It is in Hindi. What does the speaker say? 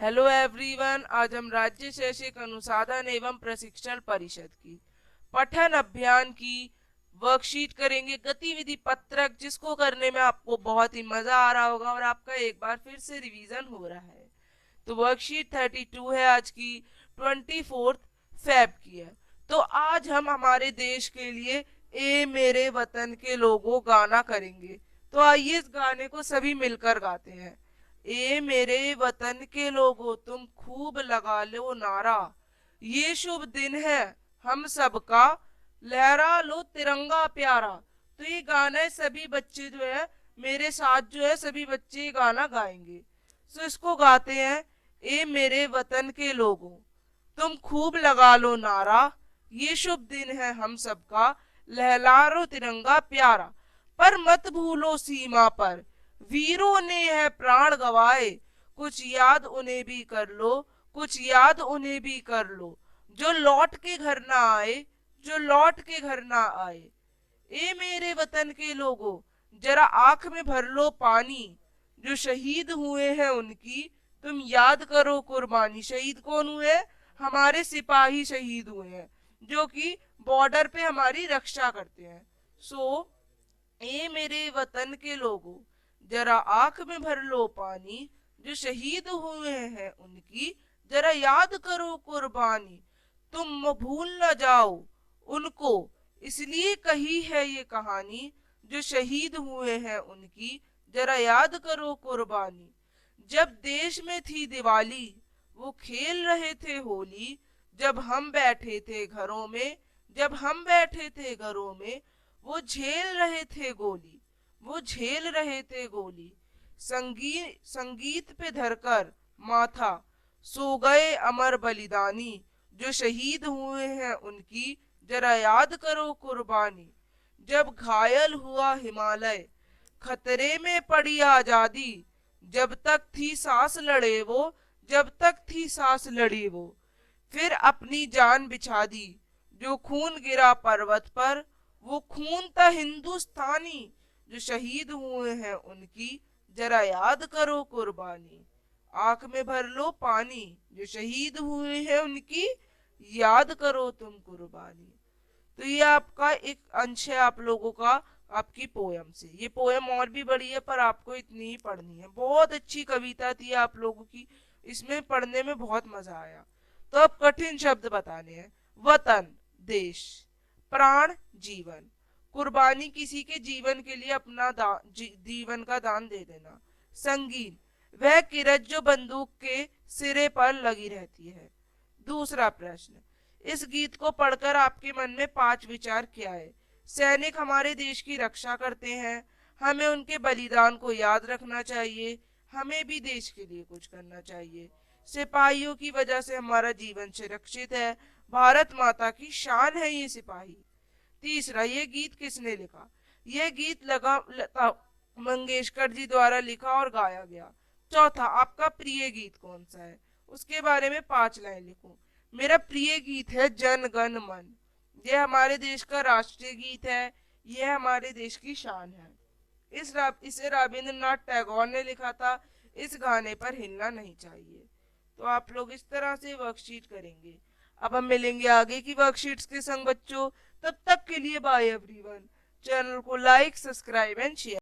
हेलो एवरीवन, आज हम राज्य शैक्षिक अनुसंधान एवं प्रशिक्षण परिषद की पठन अभियान की वर्कशीट करेंगे, गतिविधि पत्रक, जिसको करने में आपको बहुत ही मजा आ रहा होगा और आपका एक बार फिर से रिवीजन हो रहा है। तो वर्कशीट 32 है, आज की 24 फेब की है। तो आज हम हमारे देश के लिए ए मेरे वतन के लोगों गाना करेंगे। तो आइए इस गाने को सभी मिलकर गाते हैं। ए मेरे वतन के लोगों तुम खूब लगा लो नारा, ये शुभ दिन है हम सबका, लहरा लो तिरंगा प्यारा। तो ये गाना है, सभी बच्चे जो है मेरे साथ जो है सभी बच्चे ये गाना गाएंगे। तो इसको गाते हैं। ए मेरे वतन के लोगों तुम खूब लगा लो नारा, ये शुभ दिन है हम सबका, लहरा तिरंगा प्यारा। पर मत भूलो सीमा पर वीरों ने है प्राण गवाए, कुछ याद उन्हें भी कर लो, कुछ याद उन्हें भी कर लो, जो लौट के घर ना आए, जो लौट के घर ना आए। ए मेरे वतन के लोगों जरा आंख में भर लो पानी, जो शहीद हुए हैं उनकी तुम याद करो कुर्बानी। शहीद कौन हुए? हमारे सिपाही शहीद हुए हैं जो कि बॉर्डर पे हमारी रक्षा करते हैं। ए मेरे वतन के लोगों जरा आंख में भर लो पानी, जो शहीद हुए हैं उनकी जरा याद करो कुर्बानी। तुम भूल न जाओ उनको, इसलिए कही है ये कहानी, जो शहीद हुए हैं उनकी जरा याद करो कुर्बानी। जब देश में थी दिवाली वो खेल रहे थे होली, जब हम बैठे थे घरों में, जब हम बैठे थे घरों में, वो झेल रहे थे गोली, वो झेल रहे थे गोली। संगीत पे धरकर माथा सो गए अमर बलिदानी, जो शहीद हुए हैं उनकी जरा याद करो कुर्बानी। जब घायल हुआ हिमालय खतरे में पड़ी आजादी, जब तक थी सांस लड़े वो, जब तक थी सांस लड़ी वो, फिर अपनी जान बिछा दी। जो खून गिरा पर्वत पर वो खून था हिंदुस्तानी, जो शहीद हुए हैं उनकी जरा याद करो कुर्बानी। आंख में भर लो पानी, जो शहीद हुए हैं उनकी याद करो तुम कुर्बानी। तो ये आपका एक अंश है आप लोगों का, आपकी पोयम से। ये पोयम और भी बड़ी है पर आपको इतनी ही पढ़नी है। बहुत अच्छी कविता थी आप लोगों की, इसमें पढ़ने में बहुत मजा आया। तो अब कठिन शब्द बताने हैं। वतन, देश, प्राण, जीवन, कुर्बानी, किसी के जीवन के लिए अपना जीवन का दान दे देना। संगीन, वह किरत जो बंदूक के सिरे पर लगी रहती है। दूसरा प्रश्न, इस गीत को पढ़कर आपके मन में 5 विचार क्या है? सैनिक हमारे देश की रक्षा करते हैं, हमें उनके बलिदान को याद रखना चाहिए, हमें भी देश के लिए कुछ करना चाहिए। सिपाहियों की वजह से हमारा जीवन सुरक्षित है, भारत माता की शान है ये सिपाही। तीसरा, ये गीत किसने लिखा? यह गीत लता मंगेशकर जी द्वारा लिखा और गाया गया। चौथा, आपका प्रिय गीत कौन सा है? उसके बारे में 5 लाइन लिखो। मेरा प्रिय गीत है जन गण मन, यह हमारे देश का राष्ट्रीय गीत है, यह हमारे देश की शान है। इसे रविंद्रनाथ टैगोर ने लिखा था। इस गाने पर हिलना नहीं चाहिए। तो आप लोग इस तरह से वर्कशीट करेंगे। अब हम मिलेंगे आगे की वर्कशीट्स के संग बच्चों। तब तक के लिए बाय एवरीवन। चैनल को लाइक, सब्सक्राइब एंड शेयर।